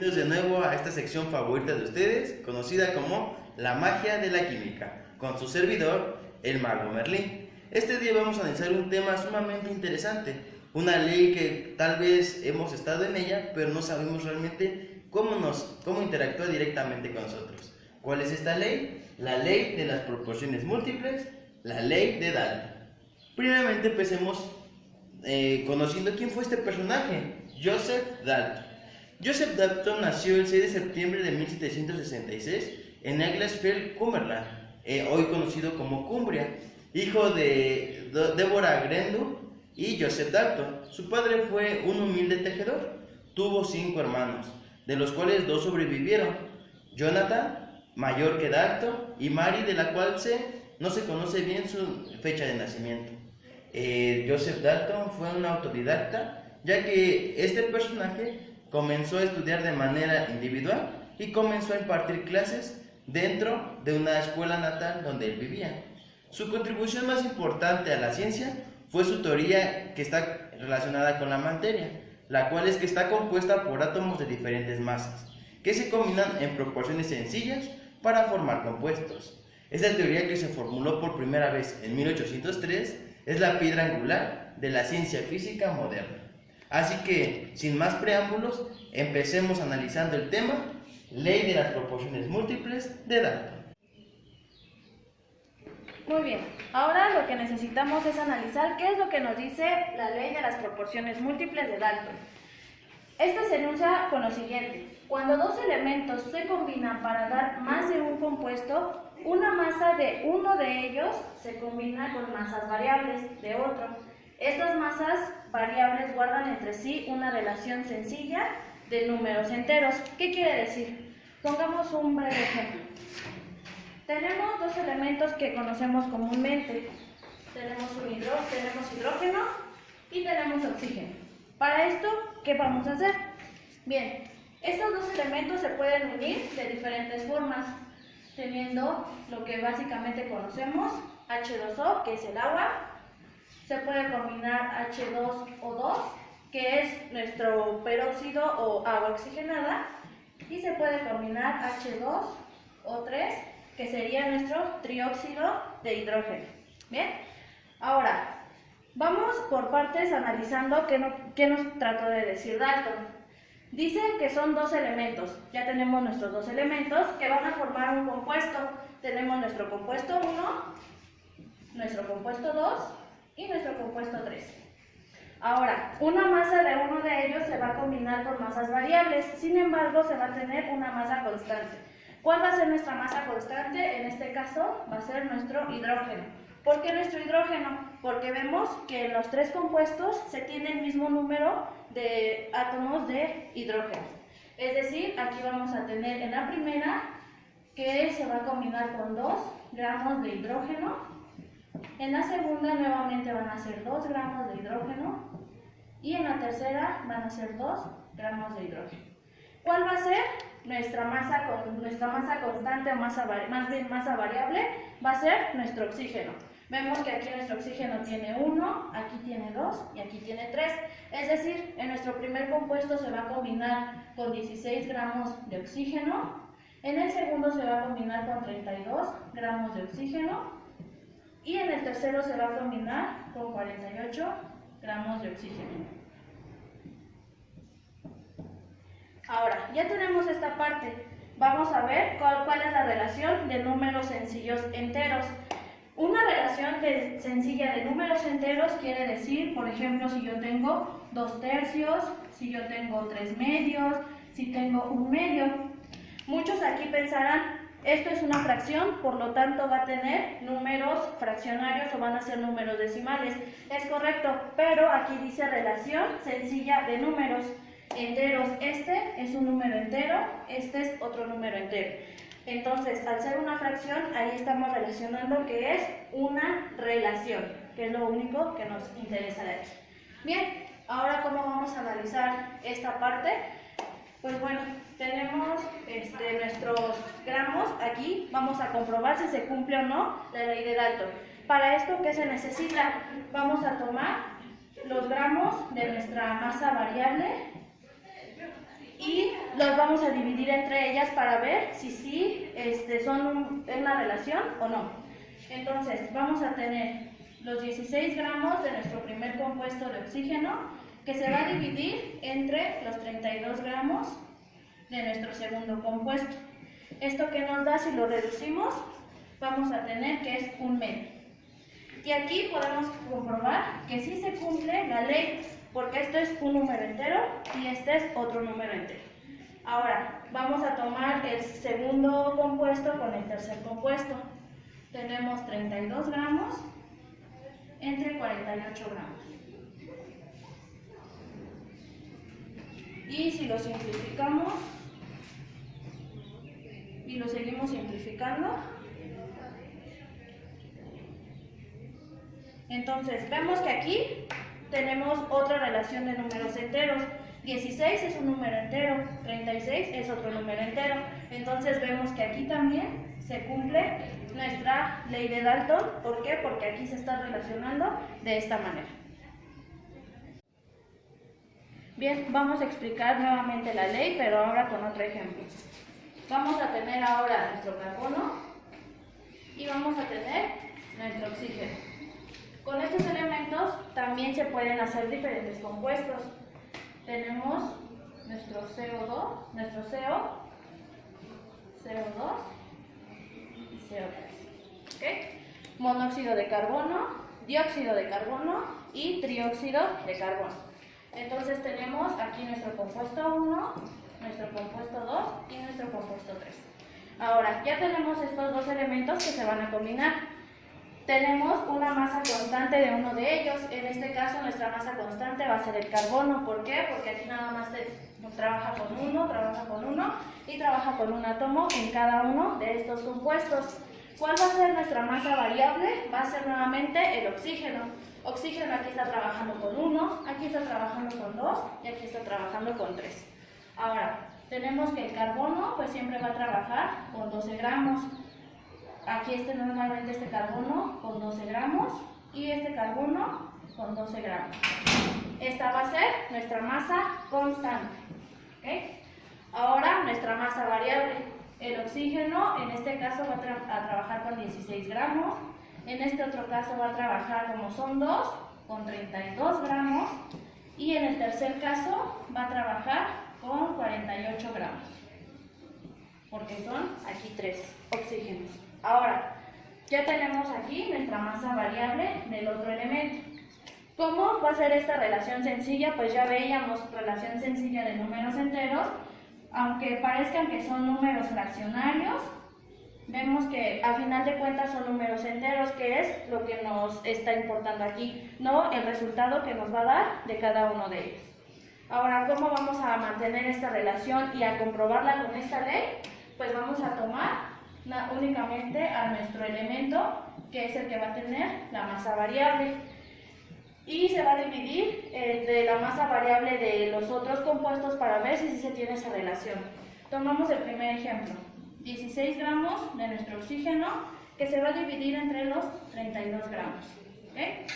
bienvenidos de nuevo a esta sección favorita de ustedes, conocida como la magia de la química, con su servidor, el mago Merlín. Este día vamos a analizar un tema sumamente interesante, una ley que tal vez hemos estado en ella, pero no sabemos realmente cómo interactúa directamente con nosotros. ¿Cuál es esta ley? La ley de las proporciones múltiples, la ley de Dalton. Primeramente empecemos conociendo quién fue este personaje, Joseph Dalton. Joseph Dalton nació el 6 de septiembre de 1766 en Ecclesfield, Cumberland, hoy conocido como Cumbria, hijo de Deborah Grenville y Joseph Dalton. Su padre fue un humilde tejedor. Tuvo 5 hermanos, de los cuales 2 sobrevivieron: Jonathan, mayor que Dalton, y Mary, de la cual no se conoce bien su fecha de nacimiento. Joseph Dalton fue un autodidacta, ya que este personaje comenzó a estudiar de manera individual y comenzó a impartir clases dentro de una escuela natal donde él vivía. Su contribución más importante a la ciencia fue su teoría que está relacionada con la materia, la cual es que está compuesta por átomos de diferentes masas, que se combinan en proporciones sencillas para formar compuestos. Esta teoría, que se formuló por primera vez en 1803, es la piedra angular de la ciencia física moderna. Así que, sin más preámbulos, empecemos analizando el tema, ley de las proporciones múltiples de Dalton. Muy bien, ahora lo que necesitamos es analizar qué es lo que nos dice la ley de las proporciones múltiples de Dalton. Esta se enuncia con lo siguiente: cuando 2 elementos se combinan para dar más de un compuesto, una masa de uno de ellos se combina con masas variables de otro. Estas masas variables guardan entre sí una relación sencilla de números enteros. ¿Qué quiere decir? Pongamos un breve ejemplo. Tenemos 2 elementos que conocemos comúnmente. Tenemos hidrógeno y tenemos oxígeno. Para esto, ¿qué vamos a hacer? Bien, estos 2 elementos se pueden unir de diferentes formas, teniendo lo que básicamente conocemos, H2O, que es el agua. Se puede combinar H2O2, que es nuestro peróxido o agua oxigenada, y se puede combinar H2O3, que sería nuestro trióxido de hidrógeno. Bien, ahora vamos por partes analizando qué nos trató de decir Dalton. Dice que son 2 elementos. Ya tenemos nuestros 2 elementos que van a formar un compuesto. Tenemos nuestro compuesto 1, nuestro compuesto 2 y nuestro compuesto 3. Ahora, una masa de uno de ellos se va a combinar con masas variables, sin embargo se va a tener una masa constante. ¿Cuál va a ser nuestra masa constante? En este caso va a ser nuestro hidrógeno. ¿Por qué nuestro hidrógeno? Porque vemos que en los 3 compuestos se tiene el mismo número de átomos de hidrógeno. Es decir, aquí vamos a tener en la primera que se va a combinar con 2 gramos de hidrógeno. En la segunda nuevamente van a ser 2 gramos de hidrógeno y en la tercera van a ser 2 gramos de hidrógeno. ¿Cuál va a ser nuestra masa constante o más bien masa variable? Va a ser nuestro oxígeno. Vemos que aquí nuestro oxígeno tiene 1, aquí tiene 2 y aquí tiene 3. Es decir, en nuestro primer compuesto se va a combinar con 16 gramos de oxígeno, en el segundo se va a combinar con 32 gramos de oxígeno, y en el tercero se va a combinar con 48 gramos de oxígeno. Ahora, ya tenemos esta parte. Vamos a ver cuál es la relación de números sencillos enteros. Una relación sencilla de números enteros quiere decir, por ejemplo, si yo tengo 2 tercios, si yo tengo 3 medios, si tengo 1 medio. Muchos aquí pensarán: esto es una fracción, por lo tanto va a tener números fraccionarios o van a ser números decimales. Es correcto, pero aquí dice relación sencilla de números enteros. Este es un número entero, este es otro número entero. Entonces, al ser una fracción, ahí estamos relacionando que es una relación, que es lo único que nos interesa de aquí. Bien, ahora ¿cómo vamos a analizar esta parte? Pues bueno, tenemos nuestros gramos. Aquí vamos a comprobar si se cumple o no la ley de Dalton. Para esto, ¿qué se necesita? Vamos a tomar los gramos de nuestra masa variable y los vamos a dividir entre ellas para ver si sí son una relación o no. Entonces vamos a tener los 16 gramos de nuestro primer compuesto de oxígeno, que se va a dividir entre los 32 gramos de nuestro segundo compuesto. Esto que nos da, si lo reducimos, vamos a tener que es un medio. Y aquí podemos comprobar que sí se cumple la ley, porque esto es un número entero y este es otro número entero. Ahora, vamos a tomar el segundo compuesto con el tercer compuesto. Tenemos 32 gramos entre 48 gramos. Y si lo simplificamos y lo seguimos simplificando, entonces vemos que aquí tenemos otra relación de números enteros. 16 es un número entero, 36 es otro número entero. Entonces vemos que aquí también se cumple nuestra ley de Dalton. ¿Por qué? Porque aquí se está relacionando de esta manera. Bien, vamos a explicar nuevamente la ley, pero ahora con otro ejemplo. Vamos a tener ahora nuestro carbono y vamos a tener nuestro oxígeno. Con estos elementos también se pueden hacer diferentes compuestos. Tenemos nuestro CO2, nuestro CO, CO2 y CO3. ¿Okay? Monóxido de carbono, dióxido de carbono y trióxido de carbono. Entonces tenemos aquí nuestro compuesto 1, nuestro compuesto 2 y nuestro compuesto 3. Ahora, ya tenemos estos dos elementos que se van a combinar. Tenemos una masa constante de uno de ellos. En este caso, nuestra masa constante va a ser el carbono. ¿Por qué? Porque aquí nada más trabaja con uno y trabaja con un átomo en cada uno de estos compuestos. ¿Cuál va a ser nuestra masa variable? Va a ser nuevamente el oxígeno. Oxígeno aquí está trabajando con 1, aquí está trabajando con 2 y aquí está trabajando con 3. Ahora, tenemos que el carbono pues siempre va a trabajar con 12 gramos. Aquí normalmente este carbono con 12 gramos y este carbono con 12 gramos. Esta va a ser nuestra masa constante. ¿Okay? Ahora, nuestra masa variable. El oxígeno en este caso va a trabajar con 16 gramos. En este otro caso va a trabajar, como son 2, con 32 gramos. Y en el tercer caso va a trabajar con 48 gramos. Porque son aquí 3 oxígenos. Ahora, ya tenemos aquí nuestra masa variable del otro elemento. ¿Cómo va a ser esta relación sencilla? Pues ya veíamos relación sencilla de números enteros. Aunque parezcan que son números fraccionarios, vemos que a final de cuentas son números enteros, que es lo que nos está importando aquí, no el resultado que nos va a dar de cada uno de ellos. Ahora, ¿cómo vamos a mantener esta relación y a comprobarla con esta ley? Pues vamos a tomar únicamente a nuestro elemento, que es el que va a tener la masa variable. Y se va a dividir entre la masa variable de los otros compuestos para ver si se tiene esa relación. Tomamos el primer ejemplo. 16 gramos de nuestro oxígeno, que se va a dividir entre los 32 gramos. ¿Okay?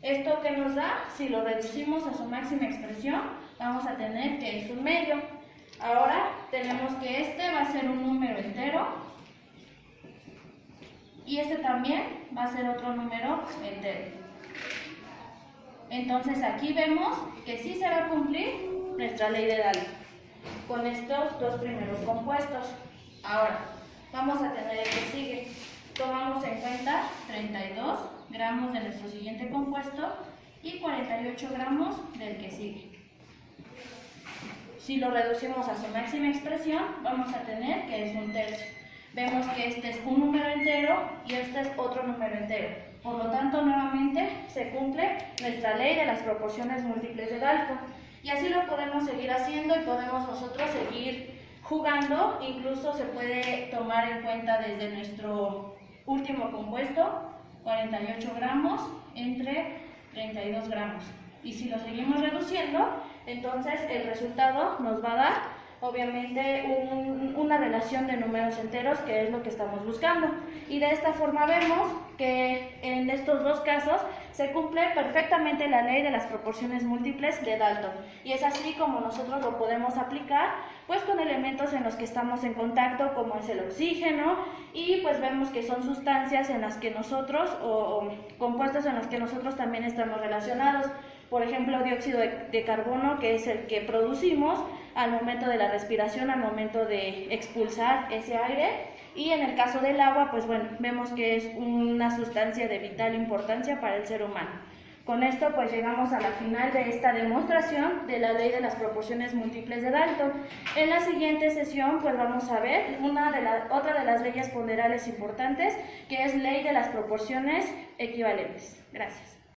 ¿Esto qué nos da? Si lo reducimos a su máxima expresión, vamos a tener que es un medio. Ahora tenemos que este va a ser un número entero y este también va a ser otro número entero. Entonces aquí vemos que sí se va a cumplir nuestra ley de Dalton con estos dos primeros compuestos. Ahora, vamos a tener el que sigue. Tomamos en cuenta 32 gramos de nuestro siguiente compuesto y 48 gramos del que sigue. Si lo reducimos a su máxima expresión, vamos a tener que es un tercio. Vemos que este es un número entero y este es otro número entero. Por lo tanto, nuevamente se cumple nuestra ley de las proporciones múltiples de Dalton. Y así lo podemos seguir haciendo y podemos nosotros seguir jugando. Incluso se puede tomar en cuenta desde nuestro último compuesto, 48 gramos entre 32 gramos. Y si lo seguimos reduciendo, entonces el resultado nos va a dar obviamente una relación de números enteros, que es lo que estamos buscando. Y de esta forma vemos que en estos dos casos se cumple perfectamente la ley de las proporciones múltiples de Dalton. Y es así como nosotros lo podemos aplicar pues con elementos en los que estamos en contacto, como es el oxígeno, y pues vemos que son sustancias en las que nosotros, o compuestos en los que nosotros también estamos relacionados. Por ejemplo, dióxido de carbono, que es el que producimos al momento de la respiración, al momento de expulsar ese aire. Y en el caso del agua, pues bueno, vemos que es una sustancia de vital importancia para el ser humano. Con esto pues llegamos a la final de esta demostración de la ley de las proporciones múltiples de Dalton. En la siguiente sesión pues vamos a ver otra de las leyes ponderales importantes, que es ley de las proporciones equivalentes. Gracias.